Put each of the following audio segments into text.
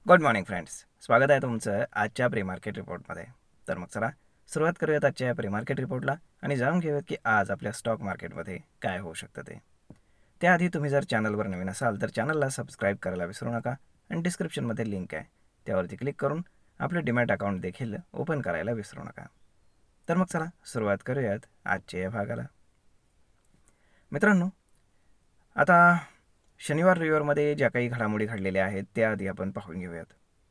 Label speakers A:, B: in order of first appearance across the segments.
A: Good morning friends, स्वागत आहे तुमचं आजच्या प्री मार्केट रिपोर्टमध्ये. तर मग चला सुरुवात करूयात आजच्या प्री मार्केट रिपोर्टला आणि जाणून घेऊयात की आज आपल्या स्टॉक मार्केटमध्ये काय होऊ शकतं ते. त्याआधी तुम्ही जर चॅनलवर नवीन असाल तर चॅनलला सबस्क्राईब करायला विसरू नका आणि डिस्क्रिप्शनमध्ये लिंक आहे त्यावरती क्लिक करून आपलं डीमॅट अकाउंट देखील ओपन करायला विसरू नका. तर मग चला सुरुवात करूयात आजच्या या भागाला. मित्रांनो, आता शनिवार रविवारमध्ये ज्या काही घडामोडी घडलेल्या आहेत त्या आधी आपण पाहून घेऊयात.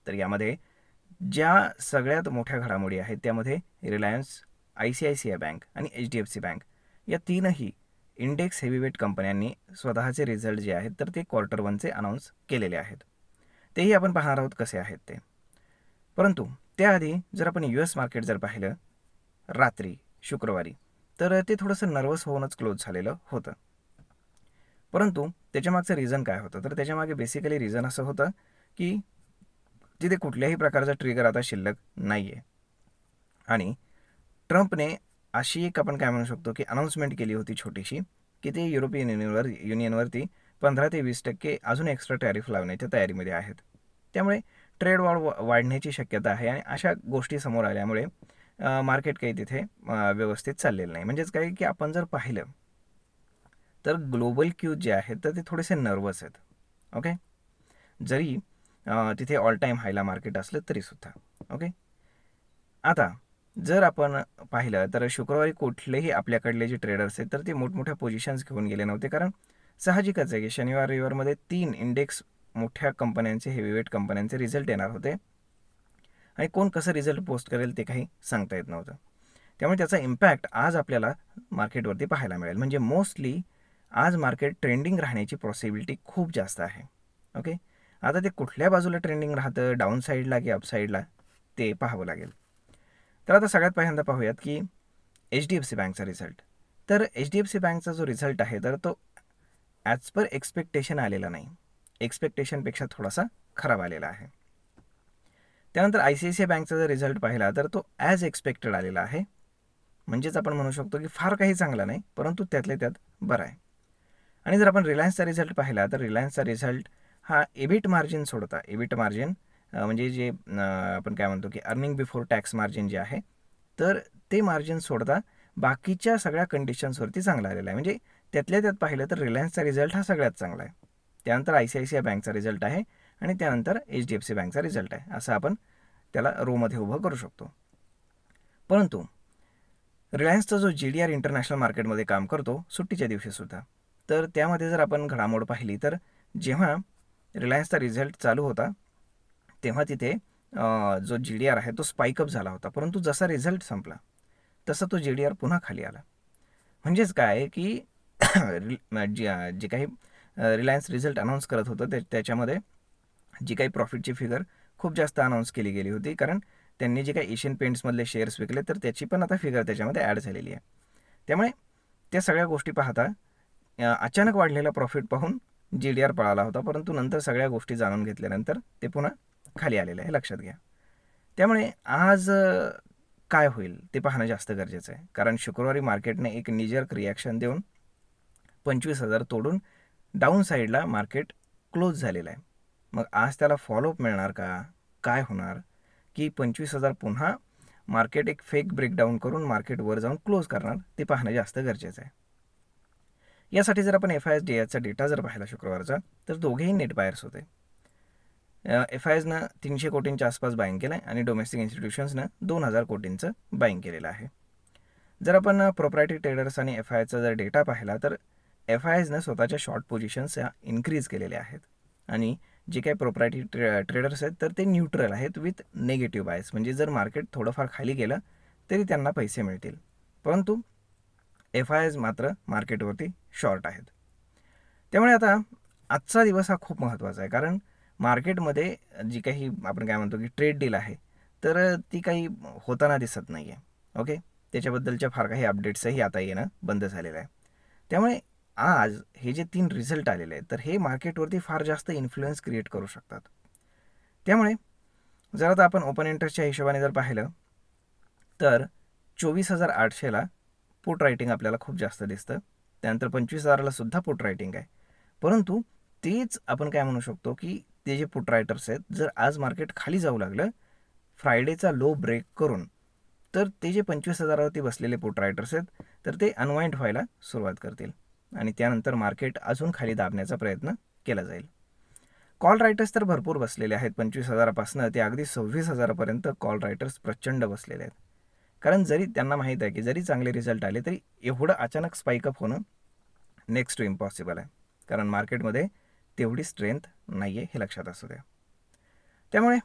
A: तर यामध्ये ज्या सगळ्यात मोठ्या घडामोडी आहेत त्यामध्ये रिलायन्स, ICICI बँक आणि HDFC बँक या तीनही इंडेक्स हेवीवेट कंपन्यांनी स्वतःचे रिझल्ट जे आहेत तर ते क्वार्टर वनचे अनाऊन्स केलेले आहेत. तेही आपण पाहणार आहोत कसे आहेत ते. परंतु त्याआधी जर आपण US मार्केट जर पाहिलं रात्री शुक्रवारी तर ते थोडंसं नर्वस होऊनच क्लोज झालेलं होतं. परंतु त्याच्यामागचं रिझन काय होतं तर त्याच्यामागे बेसिकली रिझन असं होतं की तिथे कुठल्याही प्रकारचा ट्रिगर आता शिल्लक नाही आहे आणि ट्रम्पने अशी एक आपण काय म्हणू शकतो की अनाऊन्समेंट केली होती छोटीशी की ते युरोपियन युनियनवरती 15 ते 20% अजून एक्स्ट्रा टॅरिफ लावण्याच्या तयारीमध्ये आहेत. त्यामुळे ट्रेड वॉर वाढण्याची शक्यता आहे आणि अशा गोष्टी समोर आल्यामुळे मार्केट काही तिथे व्यवस्थित चाललेलं नाही. म्हणजेच काय की आपण जर पाहिलं तर ग्लोबल क्यूज जे आहेत तर ते थोडेसे नर्वस आहेत. ओके, जरी तिथे ऑल टाईम हायला मार्केट असलं तरीसुद्धा. ओके, आता जर आपण पाहिलं तर शुक्रवारी कुठलेही आपल्याकडले जे ट्रेडर्स आहेत तर ते मोठमोठ्या पोझिशन्स घेऊन गेले नव्हते, कारण साहजिकच आहे की शनिवार रविवारमध्ये 3 इंडेक्स मोठ्या कंपन्यांचे हेवीवेट कंपन्यांचे रिझल्ट येणार होते आणि कोण कसं रिझल्ट पोस्ट करेल ते काही सांगता येत नव्हतं. त्यामुळे त्याचा इम्पॅक्ट आज आपल्याला मार्केटवरती पाहायला मिळेल. म्हणजे मोस्टली आज मार्केट ट्रेंडिंग राहण्याची पॉसिबिलिटी खूप जास्त आहे. ओके, आता ते कुठल्या बाजूला ट्रेंडिंग राहतं, डाऊन साईडला की अप साईडला, ते पाहावं लागेल. तर आता सगळ्यात पहिल्यांदा पाहूयात की HDFC बँकचा रिझल्ट. तर HDFC बँकचा जो रिझल्ट आहे तर तो ॲज पर एक्सपेक्टेशन आलेला नाही, एक्सपेक्टेशनपेक्षा थोडासा खराब आलेला आहे. त्यानंतर ICICI बँकचा जर रिझल्ट पाहिला तर तो ॲज एक्सपेक्टेड आलेला आहे. म्हणजेच आपण म्हणू शकतो की फार काही चांगला नाही, परंतु त्यातल्या त्यात बरं आहे. आणि जर आपण रिलायन्सचा रिझल्ट पाहिला तर रिलायन्सचा रिझल्ट हा एबिट मार्जिन सोडता, एबिट मार्जिन म्हणजे जे आपण काय म्हणतो की अर्निंग बिफोर टॅक्स मार्जिन जे आहे तर ते मार्जिन सोडता बाकीच्या सगळ्या कंडिशन्सवरती चांगला आलेला आहे. म्हणजे त्यातल्या त्यात पाहिलं तर रिलायन्सचा रिझल्ट हा सगळ्यात चांगला आहे. त्यानंतर ICICI बँकचा रिझल्ट आहे आणि त्यानंतर HDFC बँकचा रिझल्ट आहे, असं आपण त्याला रोमध्ये उभं करू शकतो. परंतु रिलायन्सचा जो GDR इंटरनॅशनल मार्केटमध्ये काम करतो सुट्टीच्या दिवशीसुद्धा, तर त्यामध्ये जर आपण घडामोड पाहिली तर जेव्हा रिलायन्सचा रिझल्ट चालू होता तेव्हा तिथे जो GDR आहे तो स्पाइकअप झाला होता, परंतु जसा रिझल्ट संपला तसा तो GDR पुन्हा खाली आला. म्हणजेच काय की जे काही रिलायन्स रिझल्ट अनाऊन्स करत होतं त्याच्यामध्ये जी काही प्रॉफिटची फिगर खूप जास्त अनाऊन्स केली गेली होती, कारण त्यांनी जे काही एशियन पेंट्समधले शेअर्स विकले तर त्याची पण आता फिगर त्याच्यामध्ये ॲड झालेली आहे. त्यामुळे त्या सगळ्या गोष्टी पाहता अचानक वाढलेला प्रॉफिट पाहून GDR पळाला होता, परंतु नंतर सगळ्या गोष्टी जाणून घेतल्यानंतर ते पुन्हा खाली आलेलं आहे, लक्षात घ्या. त्यामुळे आज काय होईल ते पाहणं जास्त गरजेचं आहे, कारण शुक्रवारी मार्केटने एक निजर्क रिॲक्शन देऊन 25,000 तोडून डाऊन साईडला मार्केट क्लोज झालेलं आहे. मग आज त्याला फॉलोअप मिळणार का, काय होणार की 25,000 पुन्हा मार्केट एक फेक ब्रेकडाऊन करून मार्केट वर जाऊन क्लोज करणार ते पाहणं जास्त गरजेचं आहे. यासाठी जर आपण FISDAचा डेटा जर पाहिला शुक्रवारचा तर दोघेही नेट बायर्स होते. FISनं 300 कोटींच्या आसपास बाईंग केलं आहे आणि डोमेस्टिक इन्स्टिट्यूशन्सनं 2,000 कोटींचं बाईंग केलेलं आहे. जर आपण प्रोप्रायटरी ट्रेडर्स आणि FISचा जर डेटा पाहिला तर FISनं स्वतःच्या शॉर्ट पोझिशन्स या इन्क्रीज केलेल्या आहेत आणि जे काही प्रोप्रायटरी ट्रेडर्स आहेत तर ते न्यूट्रल आहेत विथ नेगेटिव्ह बायस. म्हणजे जर मार्केट थोडंफार खाली गेलं तरी त्यांना पैसे मिळतील, परंतु FIS मात्र मार्केटवरती शॉर्ट आहेत. त्यामुळे आता आजचा दिवस हा खूप महत्त्वाचा आहे, कारण मार्केटमध्ये जी काही आपण काय म्हणतो की ट्रेड डील आहे तर ती काही होताना दिसत नाही आहे. ओके, त्याच्याबद्दलच्या फार काही अपडेट्सही आता येणं बंद झालेलं आहे. त्यामुळे आज हे जे 3 रिझल्ट आलेले आहेत तर हे मार्केटवरती फार जास्त इन्फ्लुएन्स क्रिएट करू शकतात. त्यामुळे जर आता आपण ओपन इंटरेस्टच्या हिशोबाने जर पाहिलं तर 24,800ला पुट रायटिंग आपल्याला खूप जास्त दिसतं. त्यानंतर 25,000ला सुद्धा पुट रायटिंग आहे, परंतु तेच आपण काय म्हणू शकतो की ते जे पुट रायटर्स आहेत, जर आज मार्केट खाली जाऊ लागलं फ्रायडेचा लो ब्रेक करून, तर ते जे 25,000वरती बसलेले पुट रायटर्स आहेत, तर ते अनवाइंड व्हायला सुरुवात करतील आणि त्यानंतर मार्केट अजून खाली दाबण्याचा प्रयत्न केला जाईल. कॉल रायटर्स तर भरपूर बसलेले आहेत. 25,000पासून ते अगदी 26,000पर्यंत कॉल रायटर्स प्रचंड बसलेले आहेत. कारण जरी त्यांना माहीत आहे की जरी चांगले रिझल्ट आले तरी एवढं अचानक स्पाइकअप होणं नेक्स्ट टू इम्पॉसिबल आहे. कारण मार्केटमध्ये तेवढी स्ट्रेंथ नाही आहे, हे लक्षात असू द्या. त्यामुळे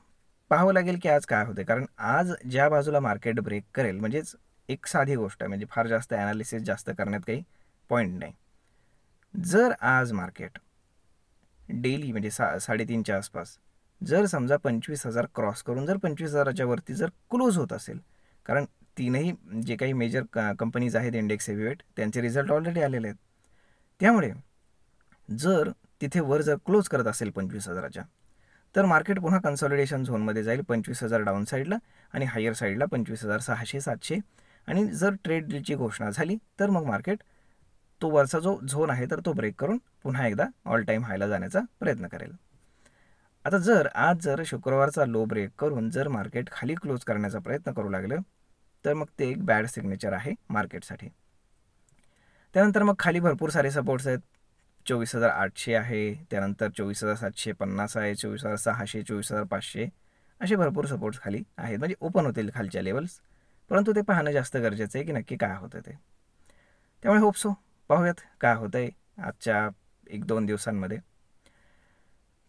A: पाहावं लागेल की आज काय होते. कारण आज ज्या बाजूला मार्केट ब्रेक करेल, म्हणजेच एक साधी गोष्ट आहे, म्हणजे फार जास्त ॲनालिसिस जास्त करण्यात काही पॉईंट नाही. जर आज मार्केट डेली म्हणजे 3:30च्या आसपास जर समजा 25,000 क्रॉस करून जर 25,000च्या वरती जर क्लोज होत असेल, कारण तीनही जे काही मेजर कंपनीज आहेत इंडेक्स हेवीवेट, त्यांचे रिझल्ट ऑलरेडी आलेले आहेत. त्यामुळे जर तिथे वर जर क्लोज करत असेल 25,000च्या, तर मार्केट पुन्हा कन्सॉलिडेशन झोनमध्ये जाईल 25,000 डाऊन साईडला आणि हायर साईडला 25,600-700. आणि जर ट्रेड डीलची घोषणा झाली तर मग मार्केट तो वरचा जो झोन आहे तर तो ब्रेक करून पुन्हा एकदा ऑल टाईम हायला जाण्याचा प्रयत्न करेल. आता आज जर शुक्रवारचा लो ब्रेक करून जर मार्केट खाली क्लोज करण्याचा प्रयत्न करू लागलं, तर मग ते एक बॅड सिग्नेचर आहे मार्केटसाठी. त्यानंतर मग खाली भरपूर सारे सपोर्ट्स आहेत. 24,800 आहे, त्यानंतर 24,750 आहे, 24,600, 24,500 असे भरपूर सपोर्ट्स खाली आहेत, म्हणजे ओपन होतील खालच्या लेवल्स. परंतु ते पाहणं जास्त गरजेचं आहे की नक्की काय होतं ते. त्यामुळे होप सो पाहूयात काय होतं आहे आजच्या 1-2 दिवसांमध्ये.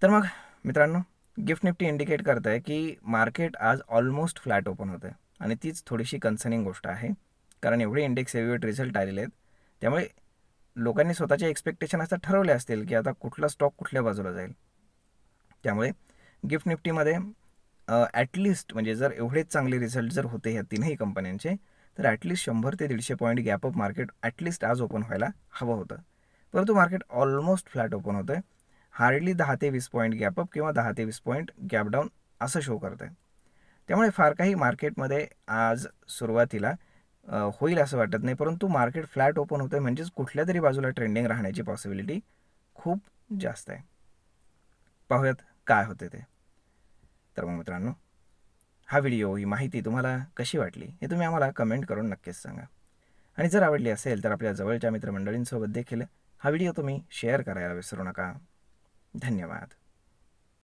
A: तर मग मित्रांनो, गिफ्ट निफ्टी इंडिकेट करत आहे की मार्केट आज ऑलमोस्ट फ्लॅट ओपन होतं आहे आणि तीच थोडीशी कन्सर्निंग गोष्ट आहे. कारण एवढे इंडेक्स हेवीवेट रिझल्ट आलेले आहेत, त्यामुळे लोकांनी स्वतःचे एक्सपेक्टेशन असं ठरवले असतील की आता कुठला स्टॉक कुठल्या बाजूला जाईल. त्यामुळे गिफ्ट निफ्टीमध्ये ॲटलिस्ट म्हणजे जर एवढेच चांगले रिझल्ट जर होते ह्या तीनही कंपन्यांचे, तर ॲटलिस्ट 100 ते 150 पॉईंट गॅपअप मार्केट ॲटलिस्ट आज ओपन व्हायला हवं होतं. परंतु मार्केट ऑलमोस्ट फ्लॅट ओपन होतं आहे. हार्डली 10 ते 20 पॉईंट गॅपअप किंवा 10 ते 20 पॉईंट गॅप डाऊन असं शो करतं आहे. त्यामुळे फार काही मार्केटमध्ये आज सुरुवातीला होईल असं वाटत नाही. परंतु मार्केट फ्लॅट ओपन होतं आहे म्हणजेच कुठल्या तरी बाजूला ट्रेंडिंग राहण्याची पॉसिबिलिटी खूप जास्त आहे. पाहूयात काय होते ते. तर मग मित्रांनो, हा व्हिडिओ, ही माहिती तुम्हाला कशी वाटली हे तुम्ही आम्हाला कमेंट करून नक्कीच सांगा. आणि जर आवडली असेल तर आपल्या जवळच्या मित्रमंडळींसोबत देखील हा व्हिडिओ तुम्ही शेअर करायला विसरू नका. धन्यवाद.